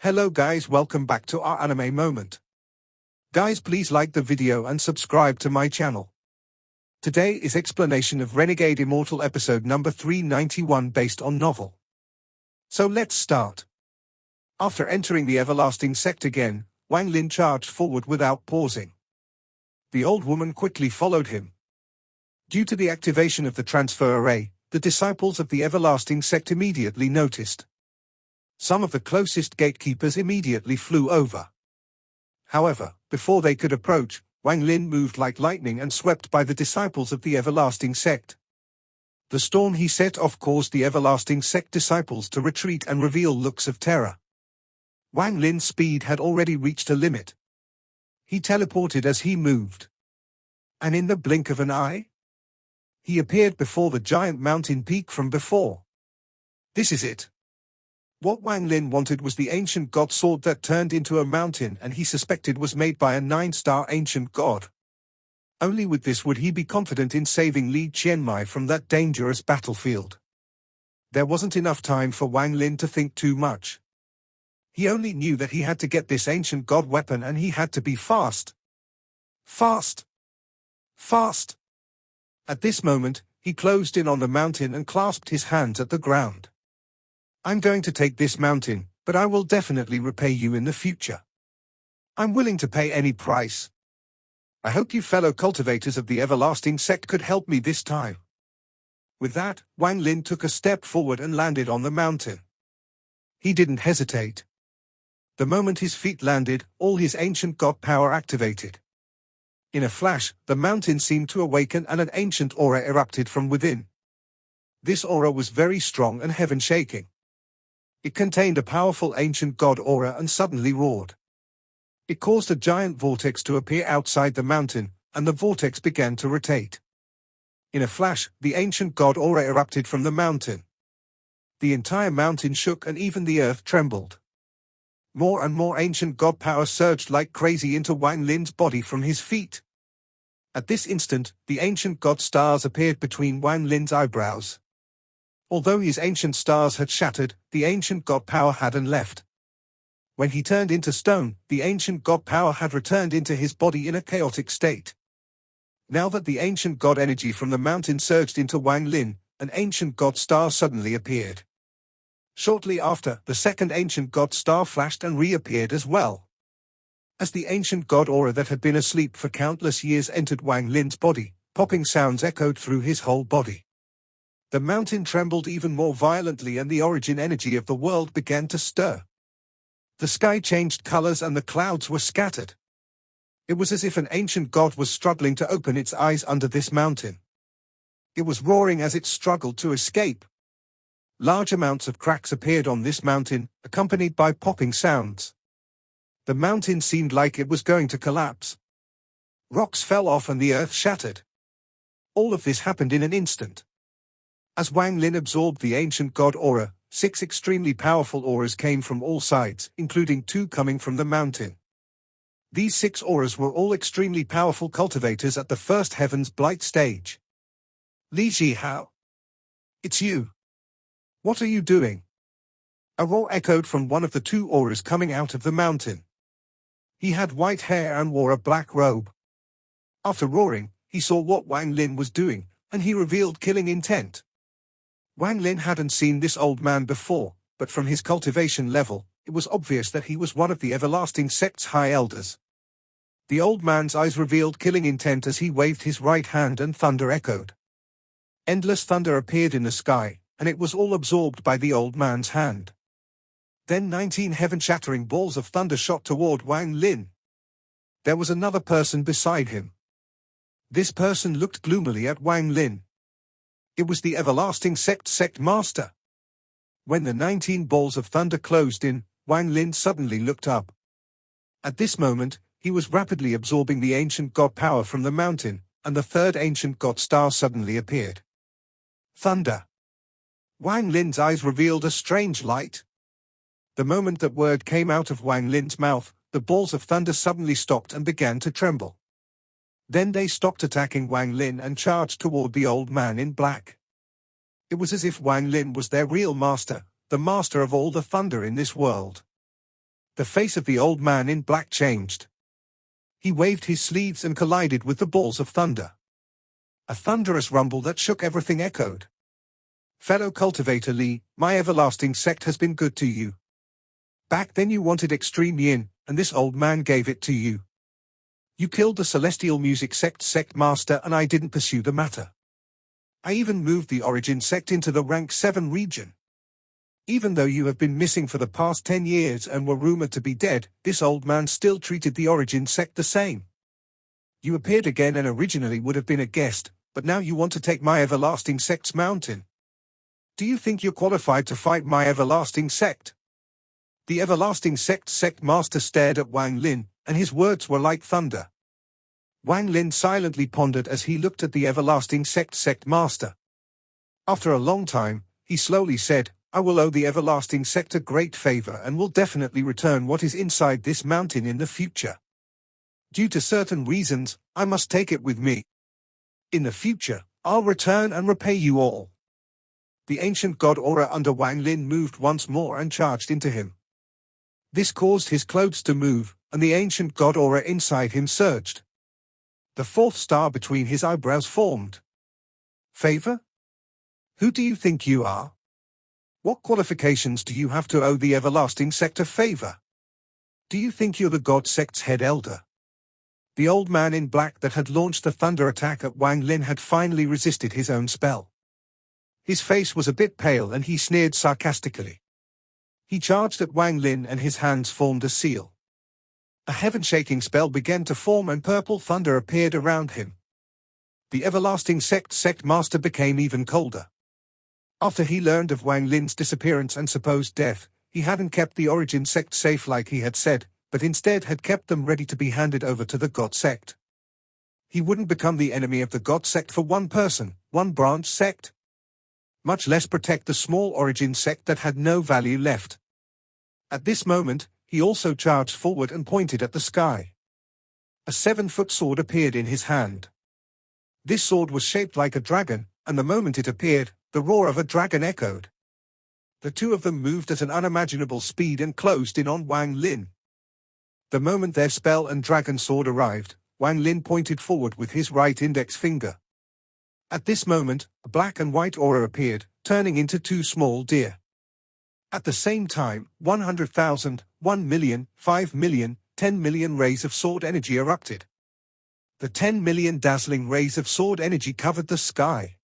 Hello guys, welcome back to our anime moment. Guys, please like the video and subscribe to my channel. Today is explanation of Renegade Immortal episode number 391 based on novel. So let's start. After entering the everlasting sect again, Wang Lin charged forward without pausing. The old woman quickly followed him. Due to the activation of the transfer array, the disciples of the everlasting sect immediately noticed. Some of the closest gatekeepers immediately flew over. However, before they could approach, Wang Lin moved like lightning and swept by the disciples of the everlasting sect. The storm he set off caused the everlasting sect disciples to retreat and reveal looks of terror. Wang Lin's speed had already reached a limit. He teleported as he moved. And in the blink of an eye, he appeared before the giant mountain peak from before. This is it. What Wang Lin wanted was the ancient god sword that turned into a mountain and he suspected was made by a 9-star ancient god. Only with this would he be confident in saving Li Qianmai from that dangerous battlefield. There wasn't enough time for Wang Lin to think too much. He only knew that he had to get this ancient god weapon and he had to be fast. Fast! Fast! At this moment, he closed in on the mountain and clasped his hands at the ground. I'm going to take this mountain, but I will definitely repay you in the future. I'm willing to pay any price. I hope you fellow cultivators of the everlasting sect could help me this time. With that, Wang Lin took a step forward and landed on the mountain. He didn't hesitate. The moment his feet landed, all his ancient god power activated. In a flash, the mountain seemed to awaken and an ancient aura erupted from within. This aura was very strong and heaven-shaking. It contained a powerful ancient god aura and suddenly roared. It caused a giant vortex to appear outside the mountain, and the vortex began to rotate. In a flash, the ancient god aura erupted from the mountain. The entire mountain shook and even the earth trembled. More and more ancient god power surged like crazy into Wang Lin's body from his feet. At this instant, the ancient god stars appeared between Wang Lin's eyebrows. Although his ancient stars had shattered, the ancient god power hadn't left. When he turned into stone, the ancient god power had returned into his body in a chaotic state. Now that the ancient god energy from the mountain surged into Wang Lin, an ancient god star suddenly appeared. Shortly after, the second ancient god star flashed and reappeared as well. As the ancient god aura that had been asleep for countless years entered Wang Lin's body, popping sounds echoed through his whole body. The mountain trembled even more violently and the origin energy of the world began to stir. The sky changed colors and the clouds were scattered. It was as if an ancient god was struggling to open its eyes under this mountain. It was roaring as it struggled to escape. Large amounts of cracks appeared on this mountain, accompanied by popping sounds. The mountain seemed like it was going to collapse. Rocks fell off and the earth shattered. All of this happened in an instant. As Wang Lin absorbed the ancient god aura, 6 extremely powerful auras came from all sides, including 2 coming from the mountain. These 6 auras were all extremely powerful cultivators at the first Heaven's Blight stage. Li Zhihao. It's you. What are you doing? A roar echoed from one of the 2 auras coming out of the mountain. He had white hair and wore a black robe. After roaring, he saw what Wang Lin was doing, and he revealed killing intent. Wang Lin hadn't seen this old man before, but from his cultivation level, it was obvious that he was one of the everlasting sect's high elders. The old man's eyes revealed killing intent as he waved his right hand and thunder echoed. Endless thunder appeared in the sky, and it was all absorbed by the old man's hand. Then 19 heaven-shattering balls of thunder shot toward Wang Lin. There was another person beside him. This person looked gloomily at Wang Lin. It was the everlasting sect master. When the 19 balls of thunder closed in, Wang Lin suddenly looked up. At this moment, he was rapidly absorbing the ancient god power from the mountain, and the third ancient god star suddenly appeared. Thunder. Wang Lin's eyes revealed a strange light. The moment that word came out of Wang Lin's mouth, the balls of thunder suddenly stopped and began to tremble. Then they stopped attacking Wang Lin and charged toward the old man in black. It was as if Wang Lin was their real master, the master of all the thunder in this world. The face of the old man in black changed. He waved his sleeves and collided with the balls of thunder. A thunderous rumble that shook everything echoed. "Fellow cultivator Lee, my everlasting sect has been good to you. Back then you wanted extreme yin, and this old man gave it to you. You killed the celestial music sect master and I didn't pursue the matter. I even moved the origin sect into the rank 7 region. Even though you have been missing for the past 10 years and were rumored to be dead, this old man still treated the origin sect the same. You appeared again and originally would have been a guest, but now you want to take my everlasting sect's mountain. Do you think you're qualified to fight my everlasting sect?" The everlasting sect master stared at Wang Lin, and his words were like thunder. Wang Lin silently pondered as he looked at the everlasting sect master. After a long time, he slowly said, "I will owe the everlasting sect a great favor and will definitely return what is inside this mountain in the future. Due to certain reasons, I must take it with me. In the future, I'll return and repay you all." The ancient god aura under Wang Lin moved once more and charged into him. This caused his clothes to move, and the ancient god aura inside him surged. The fourth star between his eyebrows formed. "Favor? Who do you think you are? What qualifications do you have to owe the everlasting sect a favor? Do you think you're the god sect's head elder?" The old man in black that had launched the thunder attack at Wang Lin had finally resisted his own spell. His face was a bit pale and he sneered sarcastically. He charged at Wang Lin and his hands formed a seal. A heaven-shaking spell began to form and purple thunder appeared around him. The everlasting sect master became even colder. After he learned of Wang Lin's disappearance and supposed death, he hadn't kept the origin sect safe like he had said, but instead had kept them ready to be handed over to the god sect. He wouldn't become the enemy of the god sect for one person, one branch sect. Much less protect the small origin sect that had no value left. At this moment, he also charged forward and pointed at the sky. A 7-foot sword appeared in his hand. This sword was shaped like a dragon, and the moment it appeared, the roar of a dragon echoed. The two of them moved at an unimaginable speed and closed in on Wang Lin. The moment their spell and dragon sword arrived, Wang Lin pointed forward with his right index finger. At this moment, a black and white aura appeared, turning into 2 small deer. At the same time, 100,000, 1 million, 5 million, 10 million rays of sword energy erupted. The 10 million dazzling rays of sword energy covered the sky.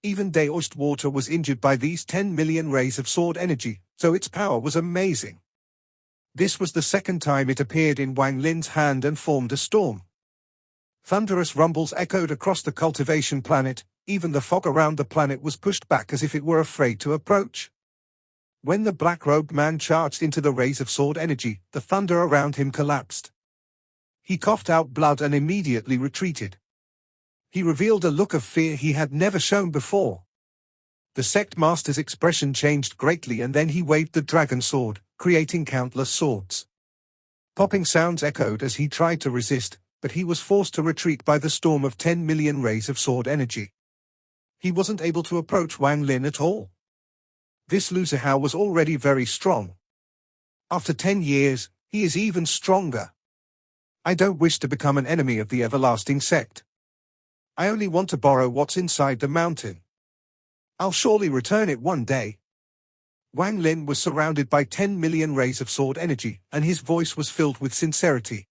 Even Daoist water was injured by these 10 million rays of sword energy, so its power was amazing. This was the second time it appeared in Wang Lin's hand and formed a storm. Thunderous rumbles echoed across the cultivation planet, even the fog around the planet was pushed back as if it were afraid to approach. When the black-robed man charged into the rays of sword energy, the thunder around him collapsed. He coughed out blood and immediately retreated. He revealed a look of fear he had never shown before. The sect master's expression changed greatly and then he waved the dragon sword, creating countless swords. Popping sounds echoed as he tried to resist, but he was forced to retreat by the storm of 10 million rays of sword energy. He wasn't able to approach Wang Lin at all. This loser Hao was already very strong. After 10 years, he is even stronger. I don't wish to become an enemy of the everlasting sect. I only want to borrow what's inside the mountain. I'll surely return it one day. Wang Lin was surrounded by 10 million rays of sword energy, and his voice was filled with sincerity.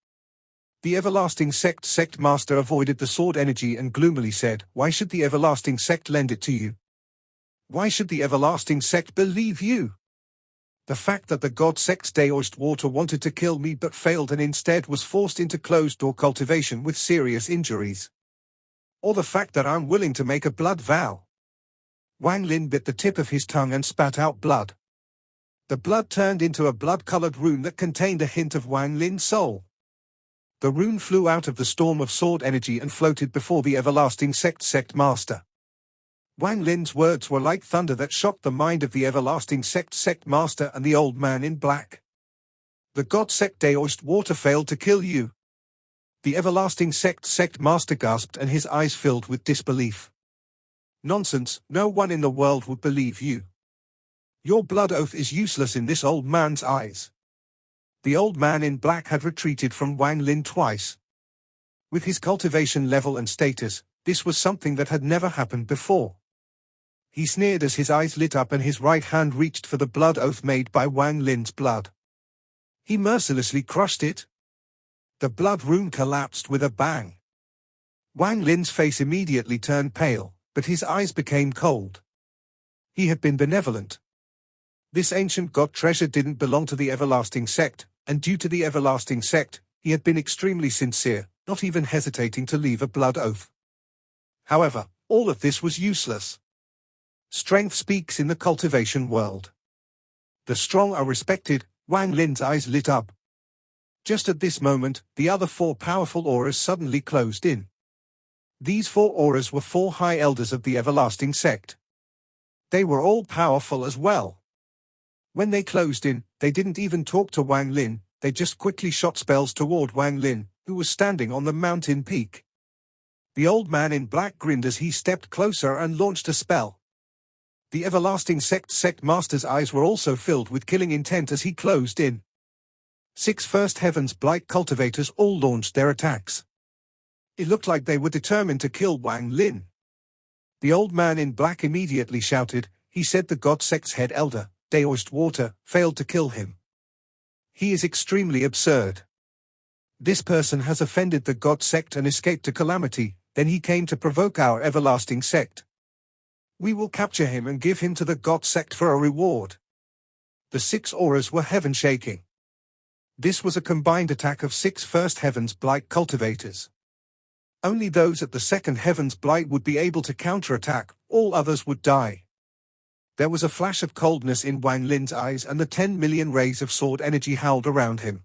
The everlasting sect master avoided the sword energy and gloomily said, "Why should the everlasting sect lend it to you? Why should the everlasting sect believe you? The fact that the god sect's Daoist water wanted to kill me but failed and instead was forced into closed-door cultivation with serious injuries. Or the fact that I'm willing to make a blood vow." Wang Lin bit the tip of his tongue and spat out blood. The blood turned into a blood-colored rune that contained a hint of Wang Lin's soul. The rune flew out of the storm of sword energy and floated before the everlasting sect master. Wang Lin's words were like thunder that shocked the mind of the everlasting sect master and the old man in black. The god sect Daoist water failed to kill you. The everlasting sect master gasped and his eyes filled with disbelief. Nonsense, no one in the world would believe you. Your blood oath is useless in this old man's eyes. The old man in black had retreated from Wang Lin twice. With his cultivation level and status, this was something that had never happened before. He sneered as his eyes lit up and his right hand reached for the blood oath made by Wang Lin's blood. He mercilessly crushed it. The blood rune collapsed with a bang. Wang Lin's face immediately turned pale, but his eyes became cold. He had been benevolent. This ancient god treasure didn't belong to the everlasting sect, and due to the everlasting sect, he had been extremely sincere, not even hesitating to leave a blood oath. However, all of this was useless. Strength speaks in the cultivation world. The strong are respected. Wang Lin's eyes lit up. Just at this moment, the other 4 powerful auras suddenly closed in. These 4 auras were 4 high elders of the everlasting sect. They were all powerful as well. When they closed in, they didn't even talk to Wang Lin, they just quickly shot spells toward Wang Lin, who was standing on the mountain peak. The old man in black grinned as he stepped closer and launched a spell. The everlasting sect master's eyes were also filled with killing intent as he closed in. 6 First Heaven's Blight cultivators all launched their attacks. It looked like they were determined to kill Wang Lin. The old man in black immediately shouted. He said the god sect's head elder, Daoist Water, failed to kill him. He is extremely absurd. This person has offended the god sect and escaped to calamity, then he came to provoke our everlasting sect. We will capture him and give him to the god sect for a reward. The 6 auras were heaven-shaking. This was a combined attack of 6 First Heaven's Blight cultivators. Only those at the 2nd Heaven's Blight would be able to counterattack, all others would die. There was a flash of coldness in Wang Lin's eyes and the 10 million rays of sword energy howled around him.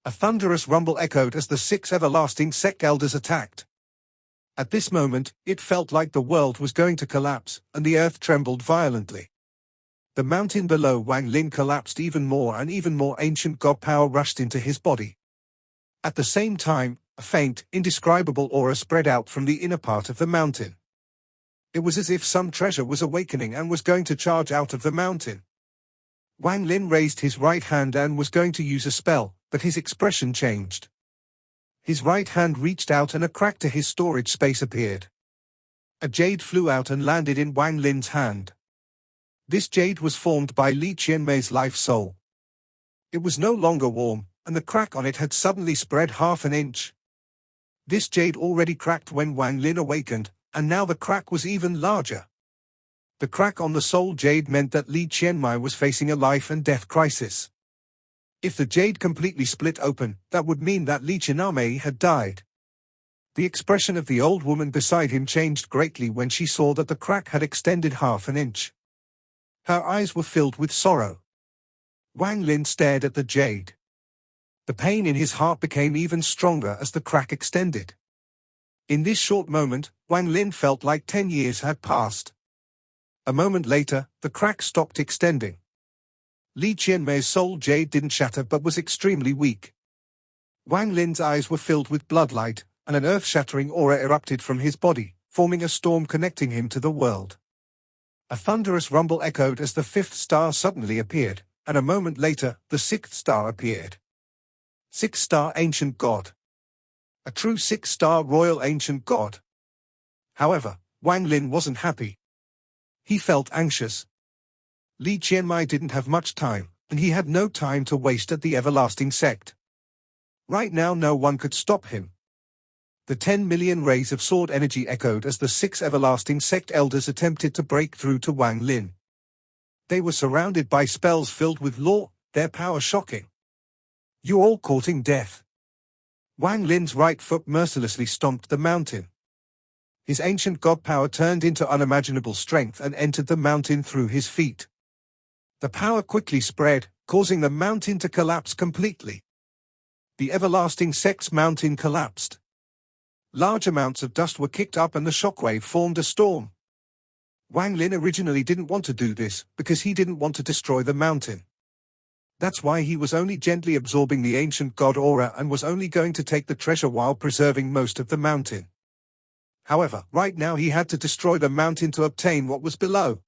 A thunderous rumble echoed as the 6 everlasting sect elders attacked. At this moment, it felt like the world was going to collapse, and the earth trembled violently. The mountain below Wang Lin collapsed even more and even more ancient god power rushed into his body. At the same time, a faint, indescribable aura spread out from the inner part of the mountain. It was as if some treasure was awakening and was going to charge out of the mountain. Wang Lin raised his right hand and was going to use a spell, but his expression changed. His right hand reached out and a crack to his storage space appeared. A jade flew out and landed in Wang Lin's hand. This jade was formed by Li Qianmei's life soul. It was no longer warm, and the crack on it had suddenly spread half an inch. This jade already cracked when Wang Lin awakened, and now the crack was even larger. The crack on the soul jade meant that Li Qianmei was facing a life and death crisis. If the jade completely split open, that would mean that Li Qianmei had died. The expression of the old woman beside him changed greatly when she saw that the crack had extended half an inch. Her eyes were filled with sorrow. Wang Lin stared at the jade. The pain in his heart became even stronger as the crack extended. In this short moment, Wang Lin felt like 10 years had passed. A moment later, the crack stopped extending. Li Qianmei's soul jade didn't shatter but was extremely weak. Wang Lin's eyes were filled with bloodlight, and an earth-shattering aura erupted from his body, forming a storm connecting him to the world. A thunderous rumble echoed as the 5th star suddenly appeared, and a moment later, the 6th star appeared. 6-star Ancient God. A true 6-star Royal Ancient God. However, Wang Lin wasn't happy. He felt anxious. Li Qianmei didn't have much time, and he had no time to waste at the everlasting sect. Right now no one could stop him. The 10 million rays of sword energy echoed as the 6 everlasting sect elders attempted to break through to Wang Lin. They were surrounded by spells filled with law, their power shocking. "You all courting death." Wang Lin's right foot mercilessly stomped the mountain. His ancient god power turned into unimaginable strength and entered the mountain through his feet. The power quickly spread, causing the mountain to collapse completely. The everlasting sect's mountain collapsed. Large amounts of dust were kicked up and the shockwave formed a storm. Wang Lin originally didn't want to do this, because he didn't want to destroy the mountain. That's why he was only gently absorbing the ancient god aura and was only going to take the treasure while preserving most of the mountain. However, right now he had to destroy the mountain to obtain what was below.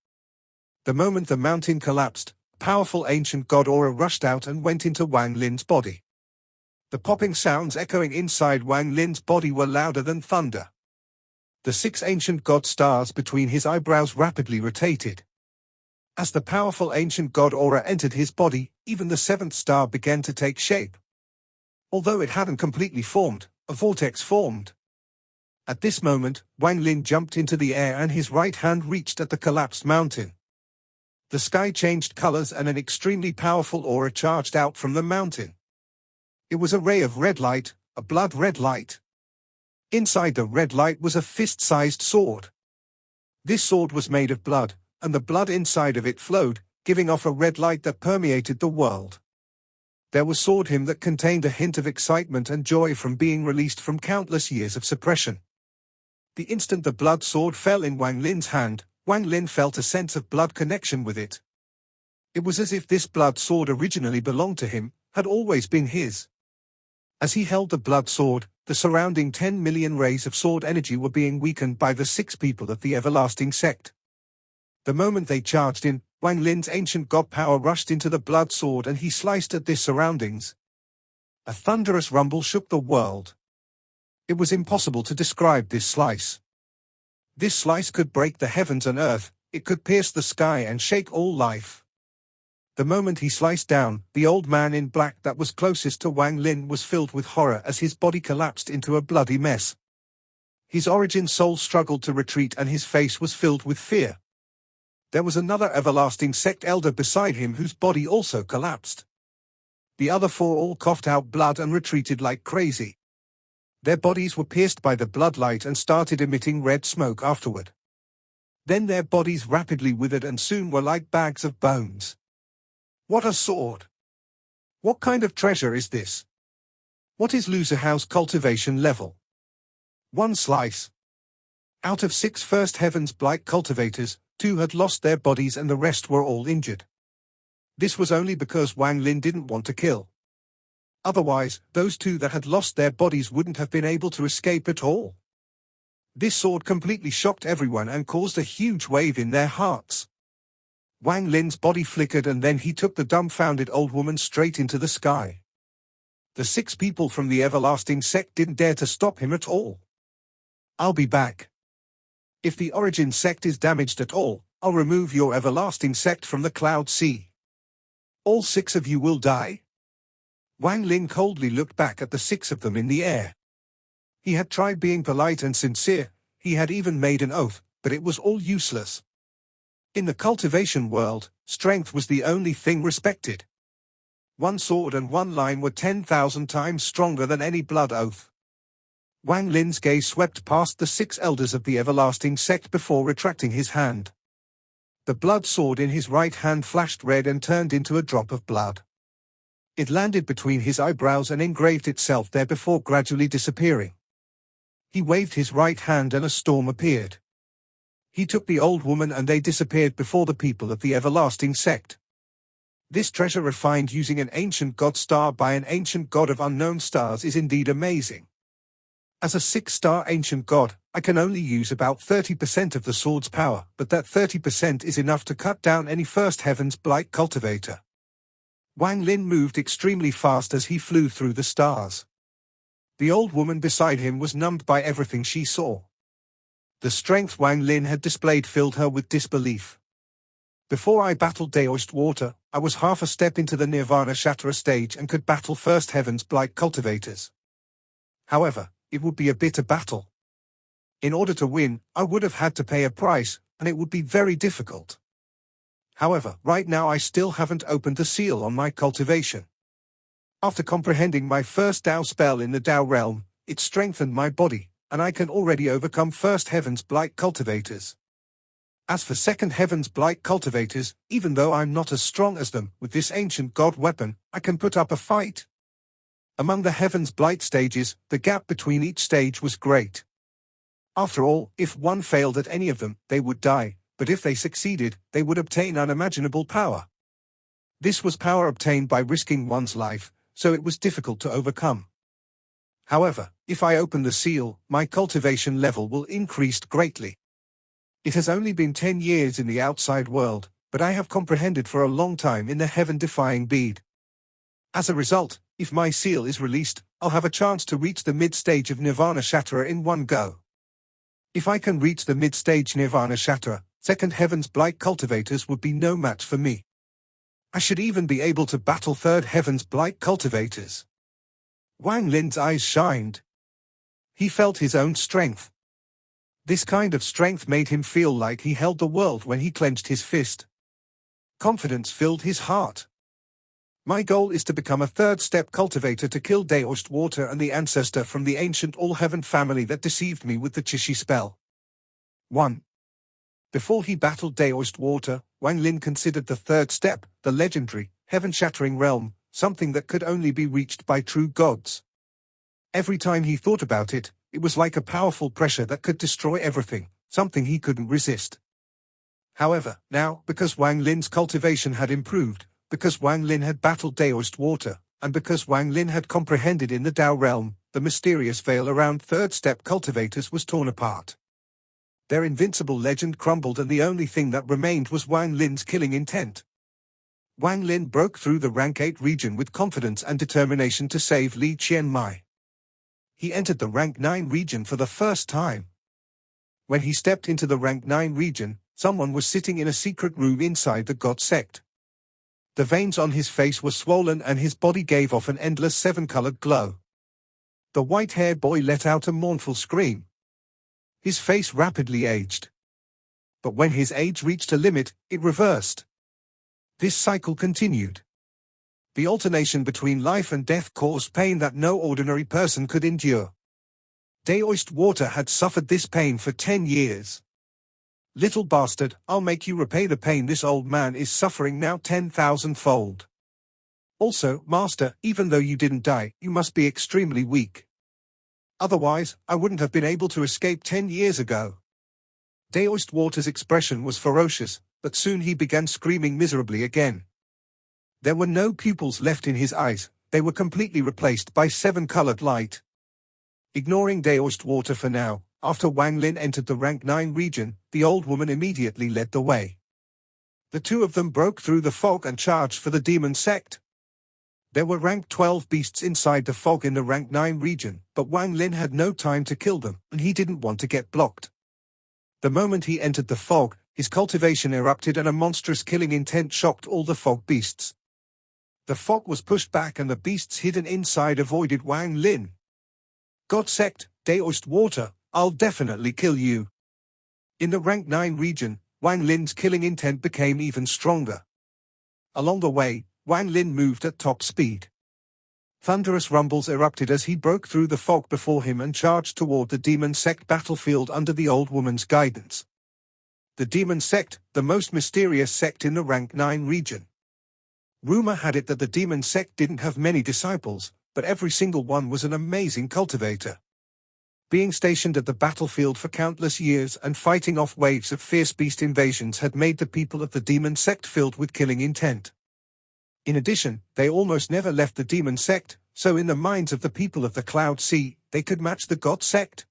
The moment the mountain collapsed, powerful ancient god aura rushed out and went into Wang Lin's body. The popping sounds echoing inside Wang Lin's body were louder than thunder. The 6 ancient god stars between his eyebrows rapidly rotated. As the powerful ancient god aura entered his body, even the 7th star began to take shape. Although it hadn't completely formed, a vortex formed. At this moment, Wang Lin jumped into the air and his right hand reached at the collapsed mountain. The sky changed colors and an extremely powerful aura charged out from the mountain. It was a ray of red light, a blood red light. Inside the red light was a fist-sized sword. This sword was made of blood, and the blood inside of it flowed, giving off a red light that permeated the world. There was sword him that contained a hint of excitement and joy from being released from countless years of suppression. The instant the blood sword fell in Wang Lin's hand, Wang Lin felt a sense of blood connection with it. It was as if this blood sword originally belonged to him, had always been his. As he held the blood sword, the surrounding 10 million rays of sword energy were being weakened by the 6 people of the everlasting sect. The moment they charged in, Wang Lin's ancient god power rushed into the blood sword and he sliced at their surroundings. A thunderous rumble shook the world. It was impossible to describe this slice. This slice could break the heavens and earth, it could pierce the sky and shake all life. The moment he sliced down, the old man in black that was closest to Wang Lin was filled with horror as his body collapsed into a bloody mess. His origin soul struggled to retreat and his face was filled with fear. There was another everlasting sect elder beside him whose body also collapsed. The other 4 all coughed out blood and retreated like crazy. Their bodies were pierced by the bloodlight and started emitting red smoke afterward. Then their bodies rapidly withered and soon were like bags of bones. What a sword! What kind of treasure is this? What is Loser House cultivation level? 1 slice. Out of 6 first heavens blight cultivators, 2 had lost their bodies and the rest were all injured. This was only because Wang Lin didn't want to kill. Otherwise, those 2 that had lost their bodies wouldn't have been able to escape at all. This sword completely shocked everyone and caused a huge wave in their hearts. Wang Lin's body flickered and then he took the dumbfounded old woman straight into the sky. The 6 people from the everlasting sect didn't dare to stop him at all. I'll be back. If the origin sect is damaged at all, I'll remove your everlasting sect from the cloud sea. All 6 of you will die. Wang Lin coldly looked back at the 6 of them in the air. He had tried being polite and sincere, he had even made an oath, but it was all useless. In the cultivation world, strength was the only thing respected. 1 sword and 1 line were 10,000 times stronger than any blood oath. Wang Lin's gaze swept past the 6 elders of the everlasting sect before retracting his hand. The blood sword in his right hand flashed red and turned into a drop of blood. It landed between his eyebrows and engraved itself there before gradually disappearing. He waved his right hand and a storm appeared. He took the old woman and they disappeared before the people of the everlasting sect. This treasure refined using an ancient god star by an ancient god of unknown stars is indeed amazing. As a 6-star ancient god, I can only use about 30% of the sword's power, but that 30% is enough to cut down any first heaven's blight cultivator. Wang Lin moved extremely fast as he flew through the stars. The old woman beside him was numbed by everything she saw. The strength Wang Lin had displayed filled her with disbelief. Before I battled Daoist Water, I was half a step into the Nirvana Shatterer stage and could battle first heaven's blight cultivators. However, it would be a bitter battle. In order to win, I would have had to pay a price, and it would be very difficult. However, right now I still haven't opened the seal on my cultivation. After comprehending my first Dao spell in the Dao realm, it strengthened my body, and I can already overcome first heaven's blight cultivators. As for second heaven's blight cultivators, even though I'm not as strong as them, with this ancient god weapon, I can put up a fight. Among the heaven's blight stages, the gap between each stage was great. After all, if one failed at any of them, they would die, but if they succeeded, they would obtain unimaginable power. This was power obtained by risking one's life, so it was difficult to overcome. However, if I open the seal, my cultivation level will increase greatly. It has only been 10 years in the outside world, but I have comprehended for a long time in the heaven-defying bead. As a result, if my seal is released, I'll have a chance to reach the mid-stage of Nirvana Shattra in one go. If I can reach the mid-stage Nirvana Shattra, second heaven's blight cultivators would be no match for me. I should even be able to battle third heaven's blight cultivators. Wang Lin's eyes shined. He felt his own strength. This kind of strength made him feel like he held the world when he clenched his fist. Confidence filled his heart. My goal is to become a third-step cultivator to kill Daoist Water and the ancestor from the ancient All-Heaven family that deceived me with the Chishi spell. 1. Before he battled Daoist Water, Wang Lin considered the third step, the legendary, heaven-shattering realm, something that could only be reached by true gods. Every time he thought about it, it was like a powerful pressure that could destroy everything, something he couldn't resist. However, now, because Wang Lin's cultivation had improved, because Wang Lin had battled Daoist Water, and because Wang Lin had comprehended in the Dao realm, the mysterious veil around third-step cultivators was torn apart. Their invincible legend crumbled and the only thing that remained was Wang Lin's killing intent. Wang Lin broke through the rank 8 region with confidence and determination to save Li Qianmai. He entered the rank 9 region for the first time. When he stepped into the rank 9 region, someone was sitting in a secret room inside the God sect. The veins on his face were swollen and his body gave off an endless 7-colored glow. The white-haired boy let out a mournful scream. His face rapidly aged. But when his age reached a limit, it reversed. This cycle continued. The alternation between life and death caused pain that no ordinary person could endure. Daoist Water had suffered this pain for 10 years. Little bastard, I'll make you repay the pain this old man is suffering now 10,000-fold. Also, Master, even though you didn't die, you must be extremely weak. Otherwise, I wouldn't have been able to escape 10 years ago. Daoist Water's expression was ferocious, but soon he began screaming miserably again. There were no pupils left in his eyes, they were completely replaced by 7-colored light. Ignoring Daoist Water for now, after Wang Lin entered the rank 9 region, the old woman immediately led the way. The two of them broke through the fog and charged for the demon sect. There were rank 12 beasts inside the fog in the rank 9 region, but Wang Lin had no time to kill them, and he didn't want to get blocked. The moment he entered the fog, his cultivation erupted and a monstrous killing intent shocked all the fog beasts. The fog was pushed back and the beasts hidden inside avoided Wang Lin. God sect, Daoist Water, I'll definitely kill you. In the rank 9 region, Wang Lin's killing intent became even stronger. Along the way, Wang Lin moved at top speed. Thunderous rumbles erupted as he broke through the fog before him and charged toward the demon sect battlefield under the old woman's guidance. The demon sect, the most mysterious sect in the rank 9 region. Rumor had it that the demon sect didn't have many disciples, but every single one was an amazing cultivator. Being stationed at the battlefield for countless years and fighting off waves of fierce beast invasions had made the people of the demon sect filled with killing intent. In addition, they almost never left the demon sect, so in the minds of the people of the Cloud Sea, they could match the God sect.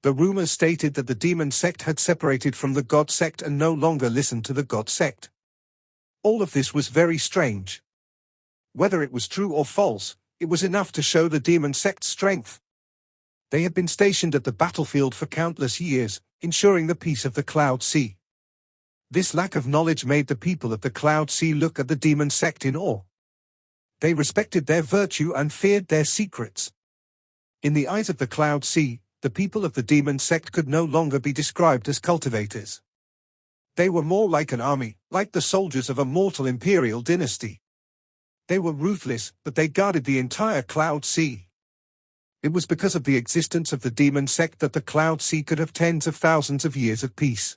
The rumors stated that the demon sect had separated from the God sect and no longer listened to the God sect. All of this was very strange. Whether it was true or false, it was enough to show the demon sect's strength. They had been stationed at the battlefield for countless years, ensuring the peace of the Cloud Sea. This lack of knowledge made the people of the Cloud Sea look at the demon sect in awe. They respected their virtue and feared their secrets. In the eyes of the Cloud Sea, the people of the demon sect could no longer be described as cultivators. They were more like an army, like the soldiers of a mortal imperial dynasty. They were ruthless, but they guarded the entire Cloud Sea. It was because of the existence of the demon sect that the Cloud Sea could have tens of thousands of years of peace.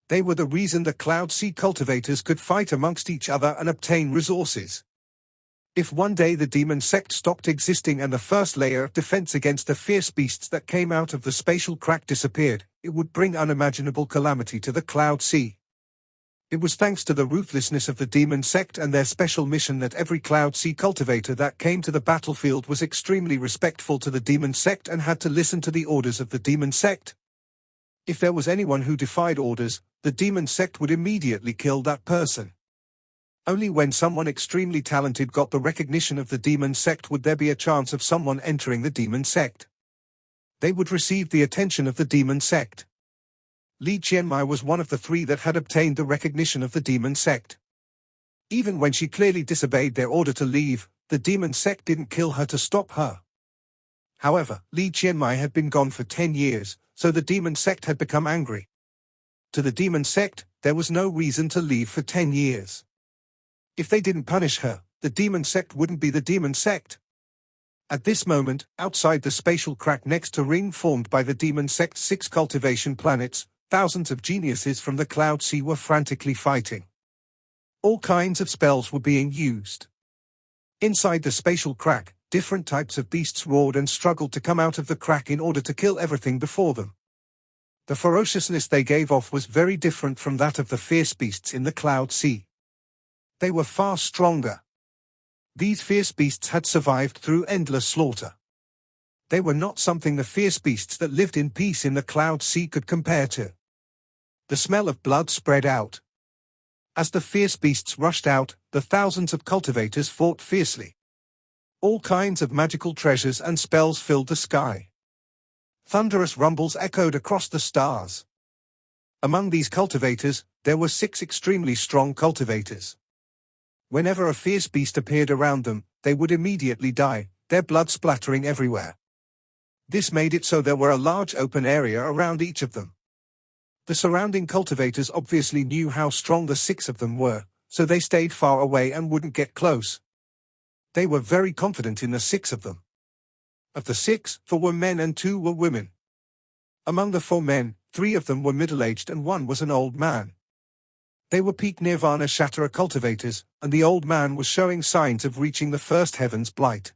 They were the reason the Cloud Sea cultivators could fight amongst each other and obtain resources. If one day the demon sect stopped existing and the first layer of defense against the fierce beasts that came out of the spatial crack disappeared, it would bring unimaginable calamity to the Cloud Sea. It was thanks to the ruthlessness of the demon sect and their special mission that every Cloud Sea cultivator that came to the battlefield was extremely respectful to the demon sect and had to listen to the orders of the demon sect. If there was anyone who defied orders, the demon sect would immediately kill that person. Only when someone extremely talented got the recognition of the demon sect would there be a chance of someone entering the demon sect. They would receive the attention of the demon sect. Li Qianmai was one of the three that had obtained the recognition of the demon sect. Even when she clearly disobeyed their order to leave, the demon sect didn't kill her to stop her. However, Li Qianmai had been gone for 10 years, so the demon sect had become angry. To the demon sect, there was no reason to leave for 10 years. If they didn't punish her, the demon sect wouldn't be the demon sect. At this moment, outside the spatial crack next to ring formed by the demon sect's 6 cultivation planets, thousands of geniuses from the Cloud Sea were frantically fighting. All kinds of spells were being used. Inside the spatial crack, different types of beasts roared and struggled to come out of the crack in order to kill everything before them. The ferociousness they gave off was very different from that of the fierce beasts in the Cloud Sea. They were far stronger. These fierce beasts had survived through endless slaughter. They were not something the fierce beasts that lived in peace in the Cloud Sea could compare to. The smell of blood spread out. As the fierce beasts rushed out, the thousands of cultivators fought fiercely. All kinds of magical treasures and spells filled the sky. Thunderous rumbles echoed across the stars. Among these cultivators, there were 6 extremely strong cultivators. Whenever a fierce beast appeared around them, they would immediately die, their blood splattering everywhere. This made it so there were a large open area around each of them. The surrounding cultivators obviously knew how strong the 6 of them were, so they stayed far away and wouldn't get close. They were very confident in the 6 of them. Of the 6, 4 were men and 2 were women. Among the 4 men, 3 of them were middle-aged and 1 was an old man. They were peak Nirvana Shatterer cultivators, and the old man was showing signs of reaching the first heaven's blight.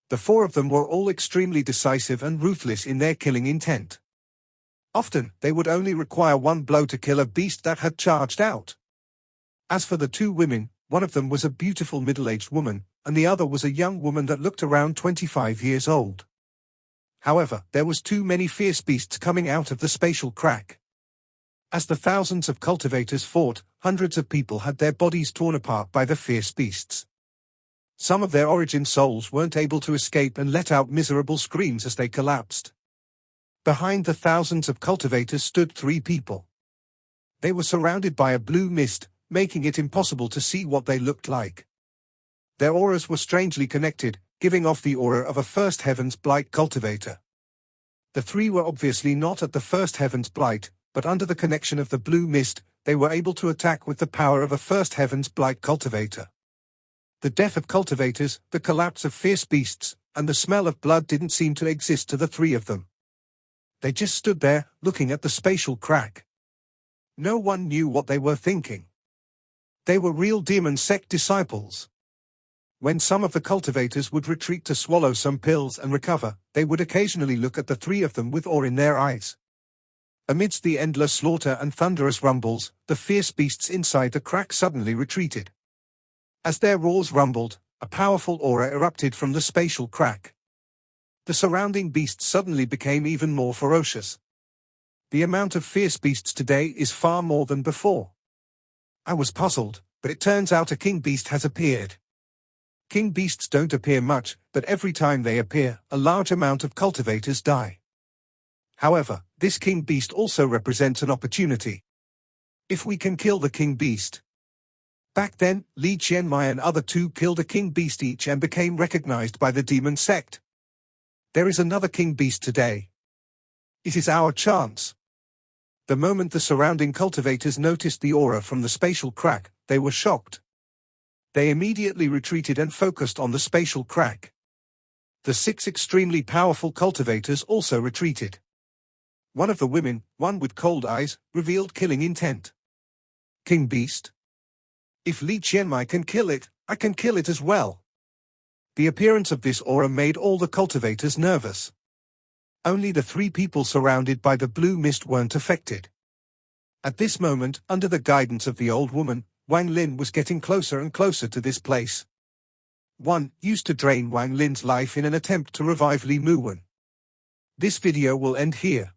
The 4 of them were all extremely decisive and ruthless in their killing intent. Often, they would only require 1 blow to kill a beast that had charged out. As for the 2 women, one of them was a beautiful middle-aged woman, and the other was a young woman that looked around 25 years old. However, there was too many fierce beasts coming out of the spatial crack. As the thousands of cultivators fought, hundreds of people had their bodies torn apart by the fierce beasts. Some of their origin souls weren't able to escape and let out miserable screams as they collapsed. Behind the thousands of cultivators stood 3 people. They were surrounded by a blue mist, making it impossible to see what they looked like. Their auras were strangely connected, giving off the aura of a First Heaven's Blight cultivator. The 3 were obviously not at the First Heaven's Blight, but under the connection of the blue mist, they were able to attack with the power of a First Heaven's Blight cultivator. The death of cultivators, the collapse of fierce beasts, and the smell of blood didn't seem to exist to the 3 of them. They just stood there, looking at the spatial crack. No one knew what they were thinking. They were real demon sect disciples. When some of the cultivators would retreat to swallow some pills and recover, they would occasionally look at the 3 of them with awe in their eyes. Amidst the endless slaughter and thunderous rumbles, the fierce beasts inside the crack suddenly retreated. As their roars rumbled, a powerful aura erupted from the spatial crack. The surrounding beasts suddenly became even more ferocious. The amount of fierce beasts today is far more than before. I was puzzled, but it turns out a king beast has appeared. King beasts don't appear much, but every time they appear, a large amount of cultivators die. However, this king beast also represents an opportunity. If we can kill the king beast. Back then, Li Qianmai and other 2 killed a king beast each and became recognized by the demon sect. There is another king beast today. It is our chance. The moment the surrounding cultivators noticed the aura from the spatial crack, they were shocked. They immediately retreated and focused on the spatial crack. The 6 extremely powerful cultivators also retreated. One of the women, one with cold eyes, revealed killing intent. King beast? If Li Qianmai can kill it, I can kill it as well. The appearance of this aura made all the cultivators nervous. Only the 3 people surrounded by the blue mist weren't affected. At this moment, under the guidance of the old woman, Wang Lin was getting closer and closer to this place. 1. Used to drain Wang Lin's life in an attempt to revive Li Muwen. This video will end here.